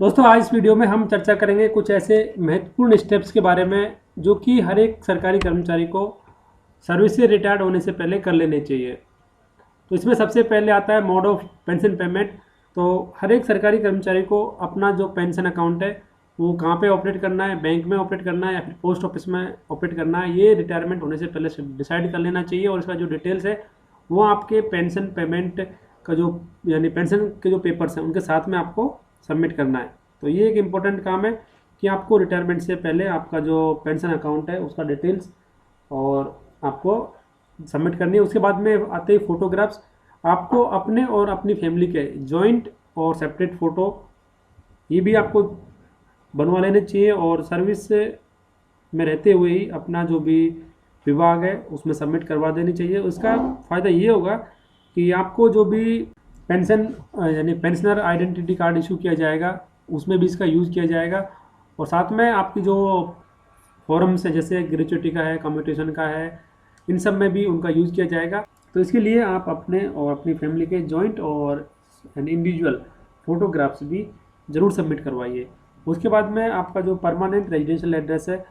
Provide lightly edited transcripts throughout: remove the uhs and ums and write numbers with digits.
दोस्तों आज इस वीडियो में हम चर्चा करेंगे कुछ ऐसे महत्वपूर्ण स्टेप्स के बारे में जो कि हर एक सरकारी कर्मचारी को सर्विस से रिटायर्ड होने से पहले कर लेने चाहिए। तो इसमें सबसे पहले आता है मोड ऑफ पेंशन पेमेंट। तो हर एक सरकारी कर्मचारी को अपना जो पेंशन अकाउंट है वो कहाँ पे ऑपरेट करना है, बैंक में ऑपरेट करना है या फिर पोस्ट ऑफिस में ऑपरेट करना है, ये रिटायरमेंट होने से पहले डिसाइड कर लेना चाहिए। और इसका जो डिटेल्स है वो आपके पेंशन पेमेंट का जो यानी पेंशन के जो पेपर्स हैं उनके साथ में आपको सबमिट करना है। तो ये एक इम्पोर्टेंट काम है कि आपको रिटायरमेंट से पहले आपका जो पेंशन अकाउंट है उसका डिटेल्स और आपको सबमिट करनी है। उसके बाद में आते ही फोटोग्राफ्स, आपको अपने और अपनी फैमिली के जॉइंट और सेपरेट फ़ोटो ये भी आपको बनवा लेने चाहिए और सर्विस में रहते हुए ही अपना जो भी विभाग है उसमें सबमिट करवा देनी चाहिए। उसका फ़ायदा ये होगा कि आपको जो भी पेंशन यानी पेंशनर आइडेंटिटी कार्ड इशू किया जाएगा उसमें भी इसका यूज़ किया जाएगा। और साथ में आपकी जो फॉर्म्स है जैसे ग्रेचुइटी का है, कम्यूटेशन का है, इन सब में भी उनका यूज़ किया जाएगा। तो इसके लिए आप अपने और अपनी फैमिली के जॉइंट और इंडिविजुअल फ़ोटोग्राफ्स भी ज़रूर सबमिट करवाइए। उसके बाद में आपका जो परमानेंट रेजिडेंशियल एड्रेस है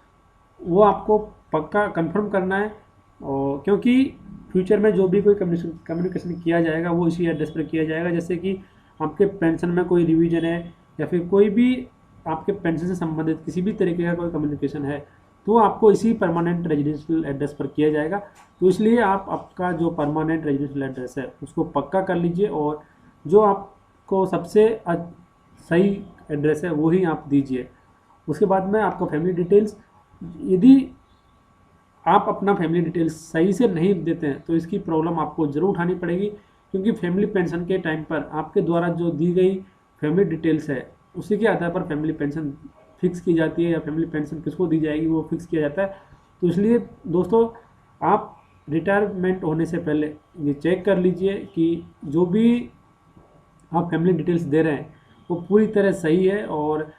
वो आपको पक्का कंफर्म करना है, और क्योंकि फ्यूचर में जो भी कोई कम्युनिकेशन किया जाएगा वो इसी एड्रेस पर किया जाएगा। जैसे कि आपके पेंशन में कोई रिवीजन है या फिर कोई भी आपके पेंशन से संबंधित किसी भी तरीके का कोई कम्युनिकेशन है तो आपको इसी परमानेंट रेजिडेंशियल एड्रेस पर किया जाएगा। तो इसलिए आप आपका जो परमानेंट रेजिडेंशियल एड्रेस है उसको पक्का कर लीजिए और जो आपको सबसे सही एड्रेस है वही आप दीजिए। उसके बाद में आपका फैमिली डिटेल्स, यदि आप अपना फैमिली डिटेल्स सही से नहीं देते हैं तो इसकी प्रॉब्लम आपको ज़रूर उठानी पड़ेगी, क्योंकि फैमिली पेंशन के टाइम पर आपके द्वारा जो दी गई फैमिली डिटेल्स है उसी के आधार पर फैमिली पेंशन फिक्स की जाती है या फैमिली पेंशन किसको दी जाएगी वो फिक्स किया जाता है। तो इसलिए दोस्तों आप रिटायरमेंट होने से पहले ये चेक कर लीजिए कि जो भी आप फैमिली डिटेल्स दे रहे हैं वो पूरी तरह सही है और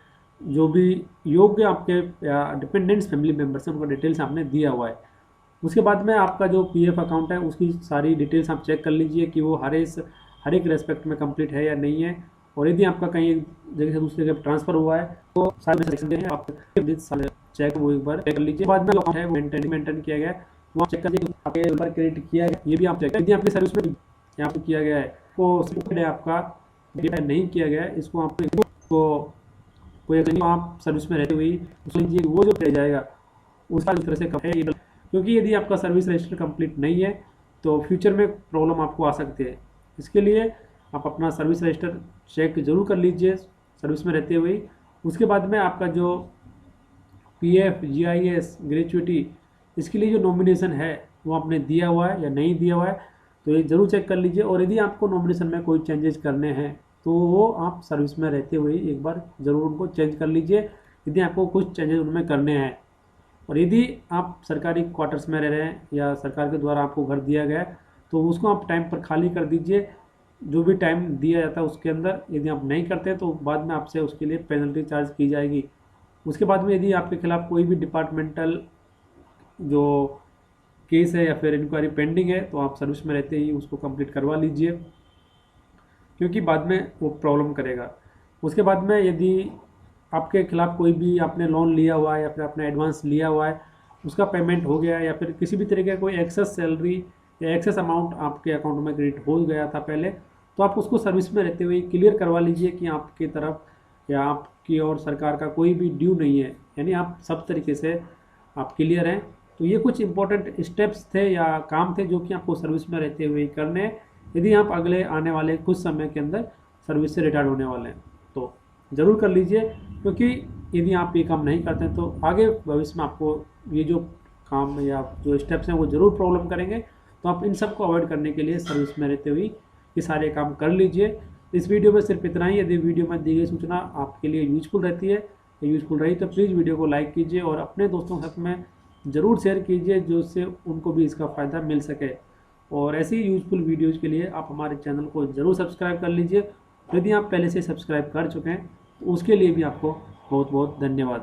जो भी योग्य आपके या डिपेंडेंट्स फैमिली मेम्बर्स हैं उनका डिटेल्स आपने दिया हुआ है। उसके बाद में आपका जो पीएफ अकाउंट है उसकी सारी डिटेल्स आप चेक कर लीजिए कि वो हर एक रेस्पेक्ट में कंप्लीट है या नहीं है। और यदि आपका कहीं एक जगह से दूसरी जगह ट्रांसफ़र हुआ है तो सारे सेक्शन हैं आप चेक वो एक बार चेक कर लीजिए। बाद में अकाउंट है वो मेंटेन किया गया है वो आप चेक कर लीजिए, आपके ऊपर क्रेडिट किया है ये भी आप चेक, यदि आपकी सर्विस में यहाँ पर किया गया है तो आपका नहीं किया गया है इसको आपको कोई अगर आप सर्विस में रहते हुए लीजिए वो जो किया जाएगा उसका इस तरह से कम है, क्योंकि यदि आपका सर्विस रजिस्टर कंप्लीट नहीं है तो फ्यूचर में प्रॉब्लम आपको आ सकती है। इसके लिए आप अपना सर्विस रजिस्टर चेक जरूर कर लीजिए सर्विस में रहते हुए। उसके बाद में आपका जो पीएफ, जीआईएस, ग्रेचुइटी इसके लिए जो नॉमिनेशन है वो आपने दिया हुआ है या नहीं दिया हुआ है तो ये ज़रूर चेक कर लीजिए। और यदि आपको नॉमिनेशन में कोई चेंजेस करने हैं तो वो आप सर्विस में रहते हुए एक बार ज़रूर उनको चेंज कर लीजिए यदि आपको कुछ चेंजेस उनमें करने हैं। और यदि आप सरकारी क्वार्टर्स में रह रहे हैं या सरकार के द्वारा आपको घर दिया गया है तो उसको आप टाइम पर खाली कर दीजिए, जो भी टाइम दिया जाता है उसके अंदर। यदि आप नहीं करते तो बाद में आपसे उसके लिए पेनल्टी चार्ज की जाएगी। उसके बाद में यदि आपके खिलाफ़ कोई भी डिपार्टमेंटल जो केस है या फिर इंक्वायरी पेंडिंग है तो आप सर्विस में रहते ही उसको कंप्लीट करवा लीजिए, क्योंकि बाद में वो प्रॉब्लम करेगा। उसके बाद में यदि आपके खिलाफ़ कोई भी आपने लोन लिया हुआ है या फिर आपने एडवांस लिया हुआ है उसका पेमेंट हो गया है या फिर किसी भी तरीके का कोई एक्सेस सैलरी या एक्सेस अमाउंट आपके अकाउंट में क्रेडिट हो गया था पहले, तो आप उसको सर्विस में रहते हुए क्लियर करवा लीजिए कि आपकी तरफ या आपकी और सरकार का कोई भी ड्यू नहीं है, यानी आप सब तरीके से आप क्लियर हैं। तो ये कुछ इंपॉर्टेंट स्टेप्स थे या काम थे जो कि आपको सर्विस में रहते हुए करने हैं यदि आप अगले आने वाले कुछ समय के अंदर सर्विस से रिटायर्ड होने वाले हैं। तो ज़रूर कर लीजिए, क्योंकि यदि आप ये काम नहीं करते हैं तो आगे भविष्य में आपको ये जो काम या जो स्टेप्स हैं वो ज़रूर प्रॉब्लम करेंगे। तो आप इन सब को अवॉइड करने के लिए सर्विस में रहते हुए ये सारे काम कर लीजिए। इस वीडियो में सिर्फ इतना ही। यदि वीडियो में दी गई सूचना आपके लिए यूजफुल रहती है या यूजफुल रही तो प्लीज़ वीडियो को लाइक कीजिए और अपने दोस्तों के साथ में ज़रूर शेयर कीजिए जिससे उनको भी इसका फ़ायदा मिल सके। और ऐसी यूजफुल वीडियोज़ के लिए आप हमारे चैनल को ज़रूर सब्सक्राइब कर लीजिए। यदि आप पहले से सब्सक्राइब कर चुके हैं तो उसके लिए भी आपको बहुत बहुत धन्यवाद।